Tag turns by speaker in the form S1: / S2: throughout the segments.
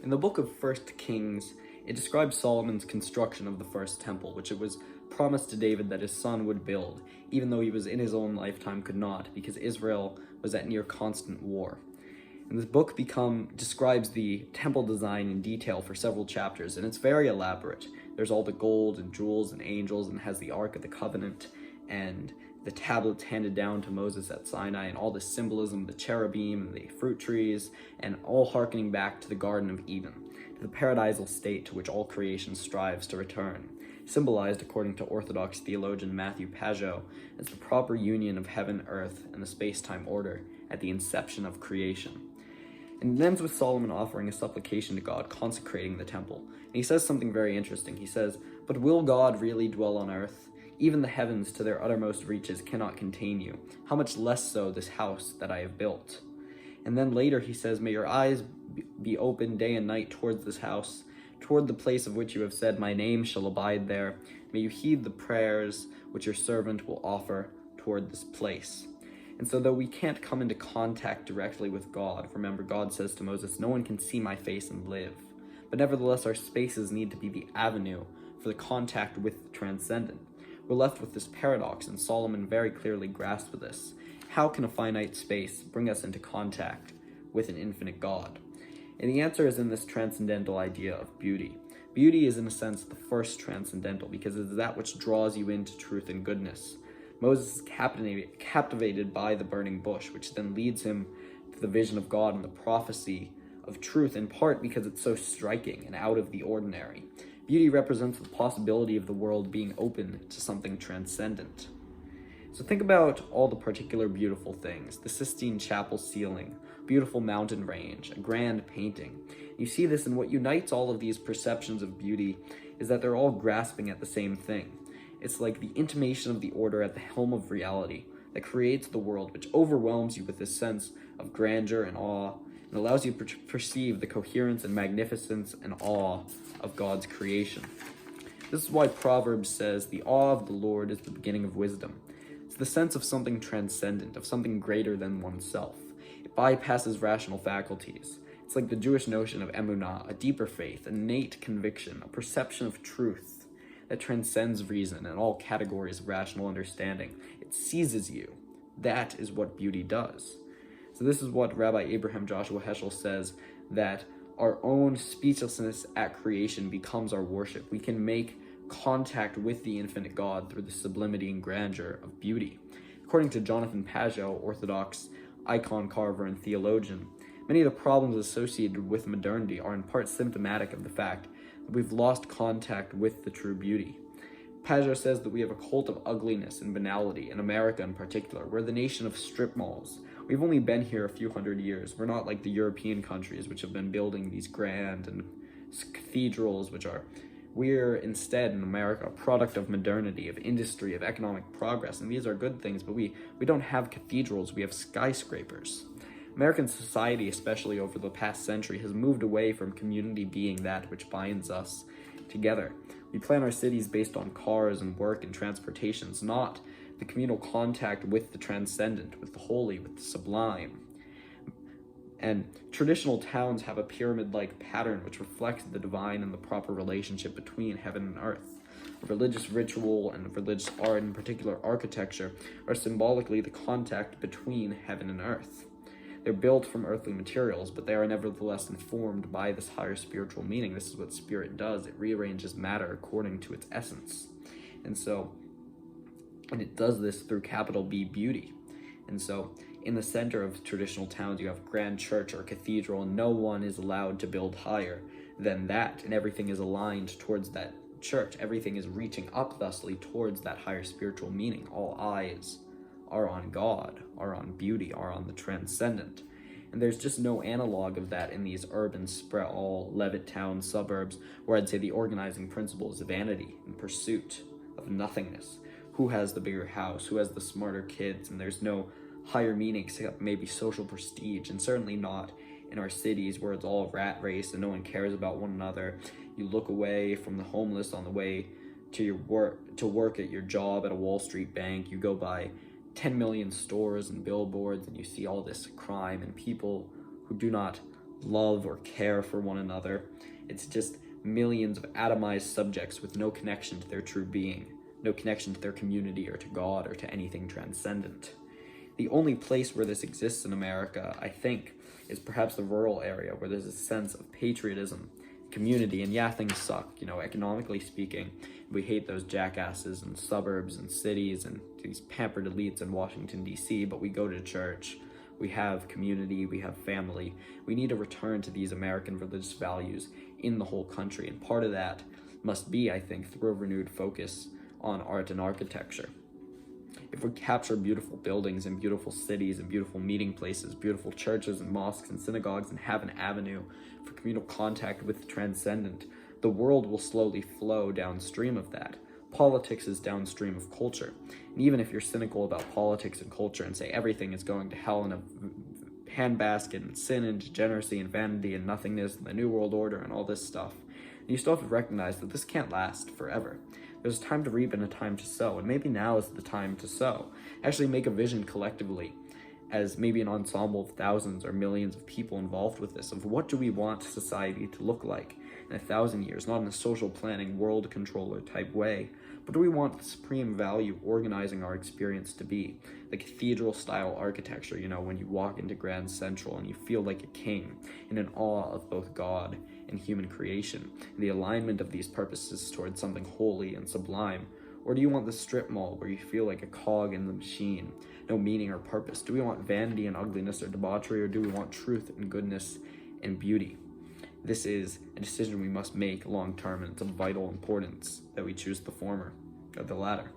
S1: In the book of 1 Kings, it describes Solomon's construction of the first temple, which it was promised to David that his son would build, even though he was in his own lifetime could not, because Israel was at near constant war. And this book describes the temple design in detail for several chapters, and it's very elaborate. There's all the gold and jewels and angels, and has the Ark of the Covenant, and the tablets handed down to Moses at Sinai, and all the symbolism, the cherubim, and the fruit trees, and all hearkening back to the Garden of Eden, to the paradisal state to which all creation strives to return, symbolized, according to Orthodox theologian Matthew Pajot, as the proper union of heaven, earth, and the space-time order at the inception of creation. And it ends with Solomon offering a supplication to God, consecrating the temple. And he says something very interesting. He says, "But will God really dwell on earth? Even the heavens to their uttermost reaches cannot contain you. How much less so this house that I have built?" And then later he says, "May your eyes be open day and night towards this house, toward the place of which you have said, my name shall abide there. May you heed the prayers which your servant will offer toward this place." And so though we can't come into contact directly with God, remember God says to Moses, "No one can see my face and live." But nevertheless, our spaces need to be the avenue for the contact with the transcendent. We're left with this paradox, and Solomon very clearly grasped this. How can a finite space bring us into contact with an infinite God? And the answer is in this transcendental idea of beauty. Beauty is, in a sense, the first transcendental, because it is that which draws you into truth and goodness. Moses is captivated by the burning bush, which then leads him to the vision of God and the prophecy of truth, in part because it's so striking and out of the ordinary. Beauty represents the possibility of the world being open to something transcendent. So think about all the particular beautiful things: the Sistine Chapel ceiling, beautiful mountain range, a grand painting. You see this, and what unites all of these perceptions of beauty is that they're all grasping at the same thing. It's like the intimation of the order at the helm of reality that creates the world, which overwhelms you with this sense of grandeur and awe, and allows you to perceive the coherence and magnificence and awe of God's creation. This is why Proverbs says, "The awe of the Lord is the beginning of wisdom." It's the sense of something transcendent, of something greater than oneself. It bypasses rational faculties. It's like the Jewish notion of emunah, a deeper faith, an innate conviction, a perception of truth that transcends reason and all categories of rational understanding. It seizes you. That is what beauty does. So this is what Rabbi Abraham Joshua Heschel says, that our own speechlessness at creation becomes our worship. We can make contact with the infinite God through the sublimity and grandeur of beauty. According to Jonathan Pajot, Orthodox icon carver and theologian, many of the problems associated with modernity are in part symptomatic of the fact that we've lost contact with the true beauty. Pajot says that we have a cult of ugliness and banality, in America in particular. We're the nation of strip malls. We've only been here a few hundred years. We're not like the European countries, which have been building these grand and cathedrals, we're instead in America a product of modernity, of industry, of economic progress, and these are good things, but we don't have cathedrals, we have skyscrapers. American society, especially over the past century, has moved away from community being that which binds us together. We plan our cities based on cars and work and transportations, not the communal contact with the transcendent, with the holy, with the sublime. And traditional towns have a pyramid-like pattern which reflects the divine and the proper relationship between heaven and earth. Religious ritual and religious art, in particular architecture, are symbolically the contact between heaven and earth. They're built from earthly materials, but they are nevertheless informed by this higher spiritual meaning. This is what spirit does. It rearranges matter according to its essence. And it does this through capital B, beauty. And so in the center of traditional towns, you have a grand church or cathedral, and no one is allowed to build higher than that, and everything is aligned towards that church. Everything is reaching up thusly towards that higher spiritual meaning. All eyes are on God, are on beauty, are on the transcendent. And there's just no analog of that in these urban sprawl, Levittown suburbs, where I'd say the organizing principle is vanity and pursuit of nothingness. Who has the bigger house? Who has the smarter kids? And there's no higher meaning except maybe social prestige, and certainly not in our cities where it's all a rat race and no one cares about one another. You look away from the homeless on the way to work at your job at a Wall Street bank. You go by 10 million stores and billboards, and you see all this crime and people who do not love or care for one another. It's just millions of atomized subjects with no connection to their true being, no connection to their community or to God or to anything transcendent. The only place where this exists in America, I think, is perhaps the rural area, where there's a sense of patriotism, community, and yeah, things suck, economically speaking. We hate those jackasses in suburbs and cities and these pampered elites in Washington, D.C., but we go to church. We have community, we have family. We need to return to these American religious values in the whole country, and part of that must be, I think, through a renewed focus on art and architecture. If we capture beautiful buildings and beautiful cities and beautiful meeting places, beautiful churches and mosques and synagogues, and have an avenue for communal contact with the transcendent, the world will slowly flow downstream of that. Politics is downstream of culture. And even if you're cynical about politics and culture and say everything is going to hell in a handbasket and sin and degeneracy and vanity and nothingness and the New World Order and all this stuff, you still have to recognize that this can't last forever. There's a time to reap and a time to sow, and maybe now is the time to sow. Actually make a vision collectively as maybe an ensemble of thousands or millions of people involved with this, of what do we want society to look like in 1,000 years, not in a social planning, world controller type way, but do we want the supreme value organizing our experience to be? The cathedral style architecture, when you walk into Grand Central and you feel like a king in an awe of both God and human creation, and the alignment of these purposes towards something holy and sublime? Or do you want the strip mall where you feel like a cog in the machine, no meaning or purpose? Do we want vanity and ugliness or debauchery, or do we want truth and goodness and beauty? This is a decision we must make long term, and it's of vital importance that we choose the former or the latter.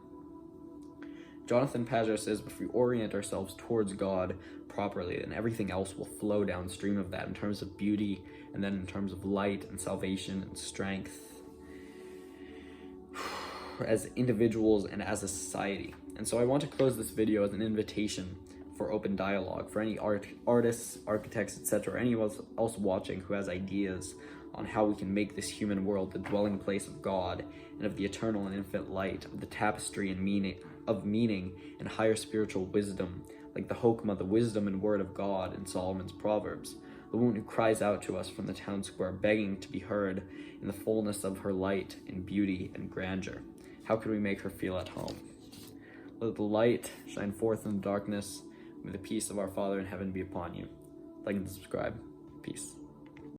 S1: Jonathan Pageau says if we orient ourselves towards God properly, then everything else will flow downstream of that in terms of beauty, and then in terms of light and salvation and strength as individuals and as a society. And so I want to close this video as an invitation for open dialogue, for any artists, architects, etc., anyone else watching who has ideas on how we can make this human world the dwelling place of God and of the eternal and infinite light, of the tapestry and meaning and higher spiritual wisdom, like the Hokmah, the wisdom and word of God in Solomon's Proverbs, the woman who cries out to us from the town square, begging to be heard in the fullness of her light and beauty and grandeur. How can we make her feel at home? Let the light shine forth in the darkness. May the peace of our Father in heaven be upon you. Like and subscribe. Peace.